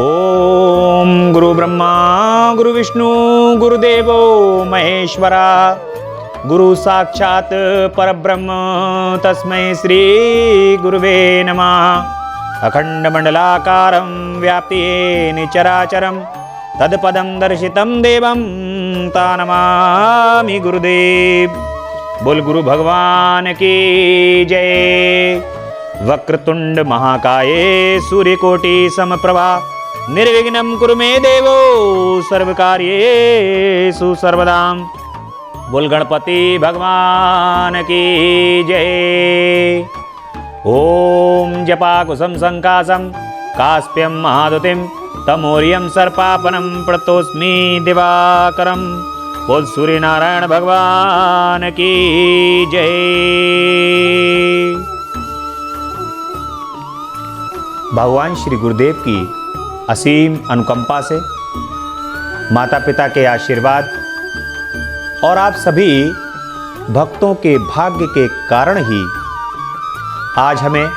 ओम गुरु ब्रह्मा गुरु विष्णु गुरुदेवो महेश्वरा गुरु साक्षात परब्रह्म तस्मै श्री गुरुवे नमः। अखंड मंडलाकारं व्याप्तेन चराचरं तत्पदं दर्शितं देवं तानमामि गुरुदेव। बोल गुरु भगवान की जय। वक्रतुंड महाकाये सूर्यकोटि समप्रभा निर्विघ्नं कुरु मे देवो सर्वकार्येषु सर्वदा। बोल गणपति भगवान की जय। ओम जपाकुशं संकाशं कास्प्यं महादुतिं तमोर्यं सर्पापनं प्रणतोऽस्मि दिवाकरं। बोल सूर्य नारायण भगवान की जय। भगवान श्री गुरुदेव की असीम अनुकंपा से, माता पिता के आशीर्वाद और आप सभी भक्तों के भाग्य के कारण ही आज हमें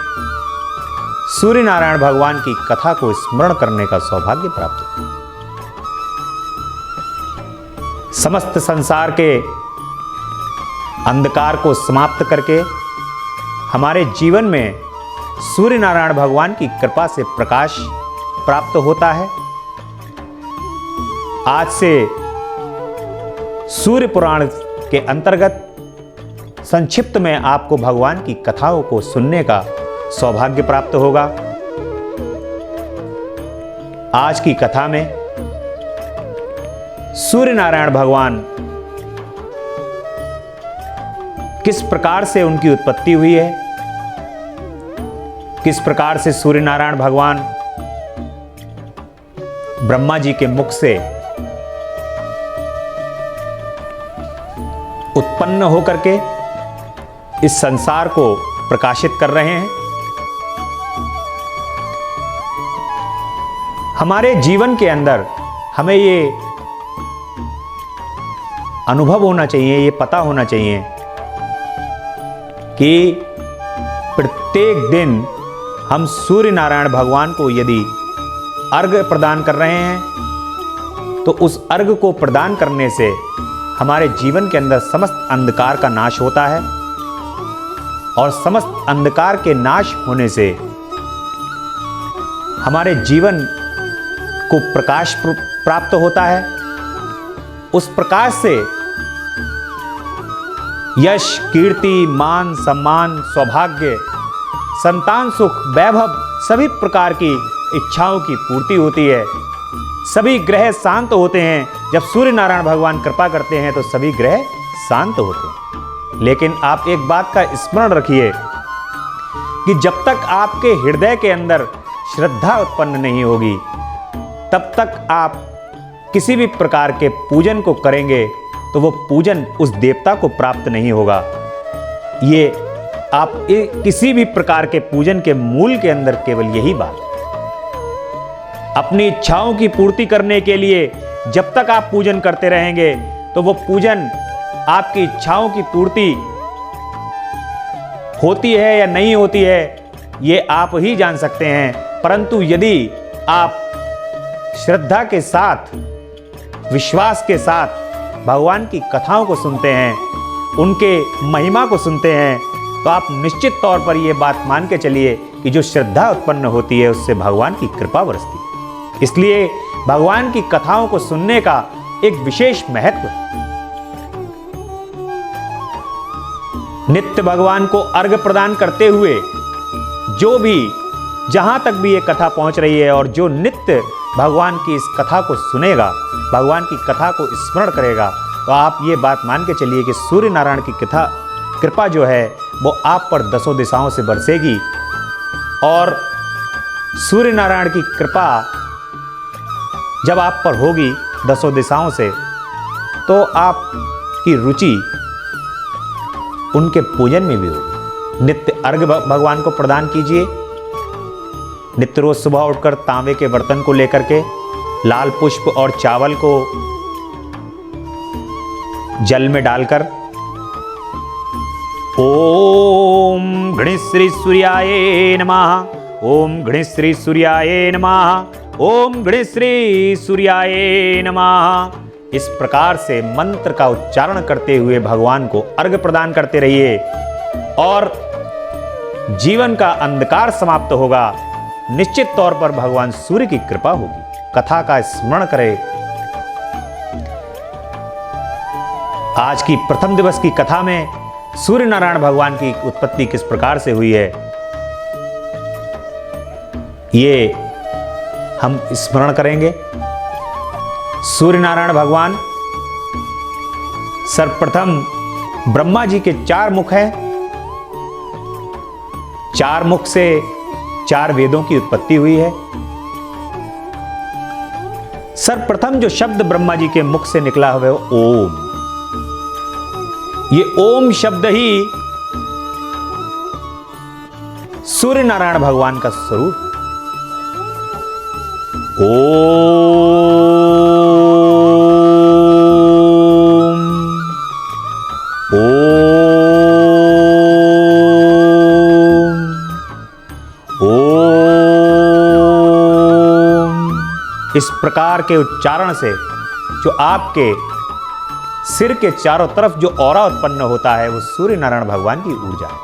सूर्य नारायण भगवान की कथा को स्मरण करने का सौभाग्य प्राप्त हुआ। समस्त संसार के अंधकार को समाप्त करके हमारे जीवन में सूर्य नारायण भगवान की कृपा से प्रकाश प्राप्त होता है। आज से सूर्य पुराण के अंतर्गत संक्षिप्त में आपको भगवान की कथाओं को सुनने का सौभाग्य प्राप्त होगा। आज की कथा में सूर्य नारायण भगवान किस प्रकार से उनकी उत्पत्ति हुई है, किस प्रकार से सूर्य नारायण भगवान ब्रह्मा जी के मुख से उत्पन्न होकर के इस संसार को प्रकाशित कर रहे हैं। हमारे जीवन के अंदर हमें ये अनुभव होना चाहिए, ये पता होना चाहिए कि प्रत्येक दिन हम सूर्य नारायण भगवान को यदि अर्घ्य प्रदान कर रहे हैं तो उस अर्घ्य को प्रदान करने से हमारे जीवन के अंदर समस्त अंधकार का नाश होता है और समस्त अंधकार के नाश होने से हमारे जीवन को प्रकाश प्राप्त होता है। उस प्रकाश से यश, कीर्ति, मान, सम्मान, सौभाग्य, संतान सुख, वैभव, सभी प्रकार की इच्छाओं की पूर्ति होती है। सभी ग्रह शांत होते हैं। जब सूर्य नारायण भगवान कृपा करते हैं तो सभी ग्रह शांत होते हैं। लेकिन आप एक बात का स्मरण रखिए कि जब तक आपके हृदय के अंदर श्रद्धा उत्पन्न नहीं होगी तब तक आप किसी भी प्रकार के पूजन को करेंगे तो वो पूजन उस देवता को प्राप्त नहीं होगा। ये आप किसी भी प्रकार के पूजन के मूल के अंदर केवल यही बात, अपनी इच्छाओं की पूर्ति करने के लिए जब तक आप पूजन करते रहेंगे तो वो पूजन आपकी इच्छाओं की पूर्ति होती है या नहीं होती है ये आप ही जान सकते हैं। परंतु यदि आप श्रद्धा के साथ, विश्वास के साथ भगवान की कथाओं को सुनते हैं, उनके महिमा को सुनते हैं तो आप निश्चित तौर पर यह बात मान के चलिए कि जो श्रद्धा उत्पन्न होती है उससे भगवान की कृपा बरसती है। इसलिए भगवान की कथाओं को सुनने का एक विशेष महत्व है। नित्य भगवान को अर्घ्य प्रदान करते हुए जो भी, जहां तक भी ये कथा पहुंच रही है और जो नित्य भगवान की इस कथा को सुनेगा, भगवान की कथा को स्मरण करेगा तो आप ये बात मान के चलिए कि सूर्य नारायण की कृपा जो है वो आप पर दसों दिशाओं से बरसेगी। और सूर्य नारायण की कृपा जब आप पर होगी दसों दिशाओं से तो आपकी रुचि उनके पूजन में भी होगी। नित्य अर्घ्य भगवान को प्रदान कीजिए। नित्य रोज सुबह उठकर तांबे के बर्तन को लेकर के लाल पुष्प और चावल को जल में डालकर ओम गणेश श्री सूर्याय नमः, ओम गणेश श्री सूर्याय नमः, ओम गणेश्री सूर्याय नमः। इस प्रकार से मंत्र का उच्चारण करते हुए भगवान को अर्घ्य प्रदान करते रहिए और जीवन का अंधकार समाप्त होगा। निश्चित तौर पर भगवान सूर्य की कृपा होगी। कथा का स्मरण करें। आज की प्रथम दिवस की कथा में सूर्य नारायण भगवान की उत्पत्ति किस प्रकार से हुई है, ये हम स्मरण करेंगे। सूर्य नारायण भगवान सर्वप्रथम ब्रह्मा जी के 4 मुख हैं। 4 मुख से 4 वेदों की उत्पत्ति हुई है। सर्वप्रथम जो शब्द ब्रह्मा जी के मुख से निकला हुआ है ओम। ये ओम शब्द ही सूर्य नारायण भगवान का स्वरूप है। इस प्रकार के उच्चारण से जो आपके सिर के चारों तरफ जो ऑरा उत्पन्न होता है वो सूर्य नारायण भगवान की ऊर्जा है।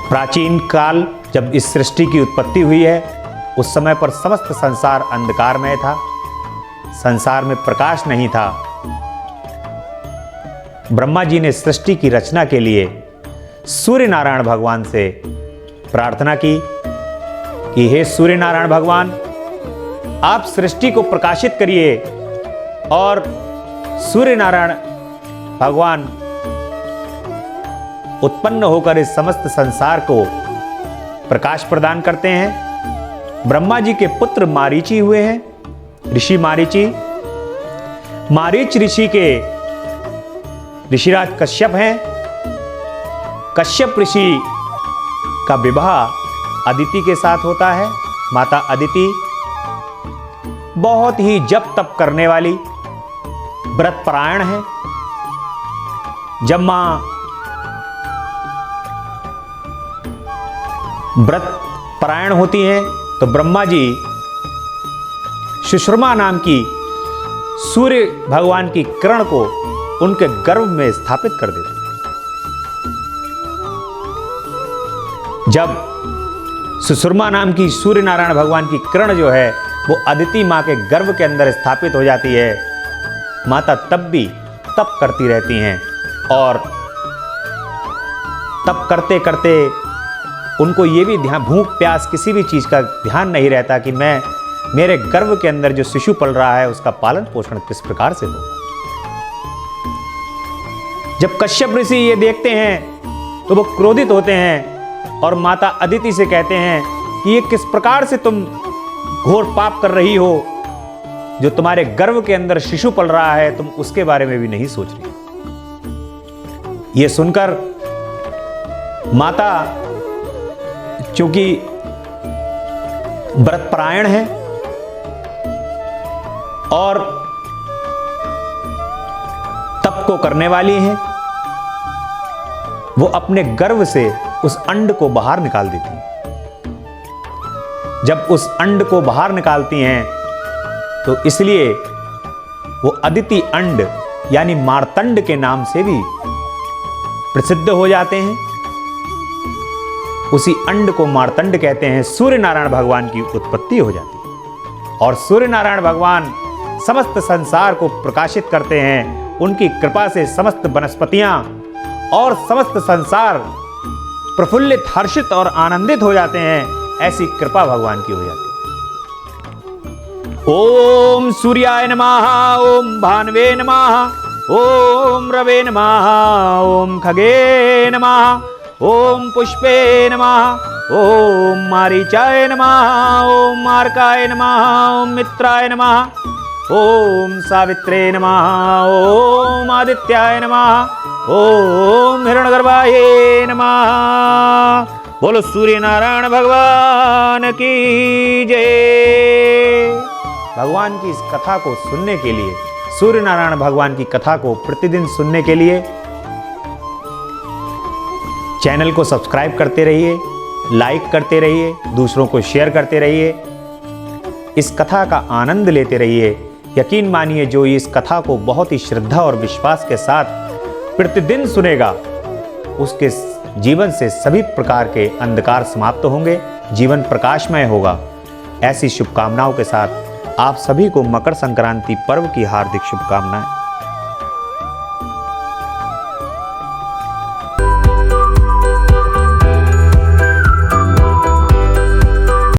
प्राचीन काल जब इस सृष्टि की उत्पत्ति हुई है उस समय पर समस्त संसार अंधकारमय था, संसार में प्रकाश नहीं था। ब्रह्मा जी ने सृष्टि की रचना के लिए सूर्य नारायण भगवान से प्रार्थना की कि हे सूर्य नारायण भगवान, आप सृष्टि को प्रकाशित करिए। और सूर्य नारायण भगवान उत्पन्न होकर इस समस्त संसार को प्रकाश प्रदान करते हैं। ब्रह्मा जी के पुत्र मारीची हुए हैं, ऋषि मारीची। मारीच ऋषि के ऋषिराज कश्यप हैं। कश्यप ऋषि का विवाह अदिति के साथ होता है। माता अदिति बहुत ही जप तप करने वाली व्रत परायण है। जब मां व्रत परायण होती हैं तो ब्रह्मा जी सुषमा नाम की सूर्य भगवान की किरण को उनके गर्भ में स्थापित कर देते हैं। जब सुषमा नाम की सूर्य नारायण भगवान की किरण जो है वो अदिति मां के गर्भ के अंदर स्थापित हो जाती है। माता तब भी तप करती रहती हैं और तप करते करते उनको ये भी ध्यान, भूख प्यास किसी भी चीज़ का ध्यान नहीं रहता कि मैं मेरे गर्भ के अंदर जो शिशु पल रहा है उसका पालन पोषण किस प्रकार से होगा। जब कश्यप ऋषि ये देखते हैं तो वो क्रोधित होते हैं और माता अदिति से कहते हैं कि ये किस प्रकार से तुम घोर पाप कर रही हो, जो तुम्हारे गर्भ के अंदर शिशु पल रहा है तुम उसके बारे में भी नहीं सोच रही। ये सुनकर माता चूंकि व्रतपरायण है और तप को करने वाली हैं, वो अपने गर्भ से उस अंड को बाहर निकाल देती हैं। जब उस अंड को बाहर निकालती हैं तो इसलिए वो अदिति अंड यानी मार्तंड के नाम से भी प्रसिद्ध हो जाते हैं। उसी अंड को मार्तंड कहते हैं। सूर्य नारायण भगवान की उत्पत्ति हो जाती है और सूर्य नारायण भगवान समस्त संसार को प्रकाशित करते हैं। उनकी कृपा से समस्त वनस्पतियां और समस्त संसार प्रफुल्लित, हर्षित और आनंदित हो जाते हैं। ऐसी कृपा भगवान की हो जाती है। ओम सूर्याय नमः, ओम भानवे नमः, ओम रवे नमः, ओम खगे नमः, ओम पुष्पे नमः, ओम मारीचाय नमः, ओम मार्काय नमः, ओम मित्राय नमः, ओम सावित्रे नमः, ओम आदित्याय नमः, ओम हिरण्यगर्भाय नमः। बोलो सूर्य नारायण भगवान की जय। भगवान की इस कथा को सुनने के लिए, सूर्य नारायण भगवान की कथा को प्रतिदिन सुनने के लिए चैनल को सब्सक्राइब करते रहिए लाइक करते रहिए, दूसरों को शेयर करते रहिए, इस कथा का आनंद लेते रहिए। यकीन मानिए, जो इस कथा को बहुत ही श्रद्धा और विश्वास के साथ प्रतिदिन सुनेगा, उसके जीवन से सभी प्रकार के अंधकार समाप्त होंगे, जीवन प्रकाशमय होगा। ऐसी शुभकामनाओं के साथ आप सभी को मकर संक्रांति पर्व की हार्दिक शुभकामनाएं।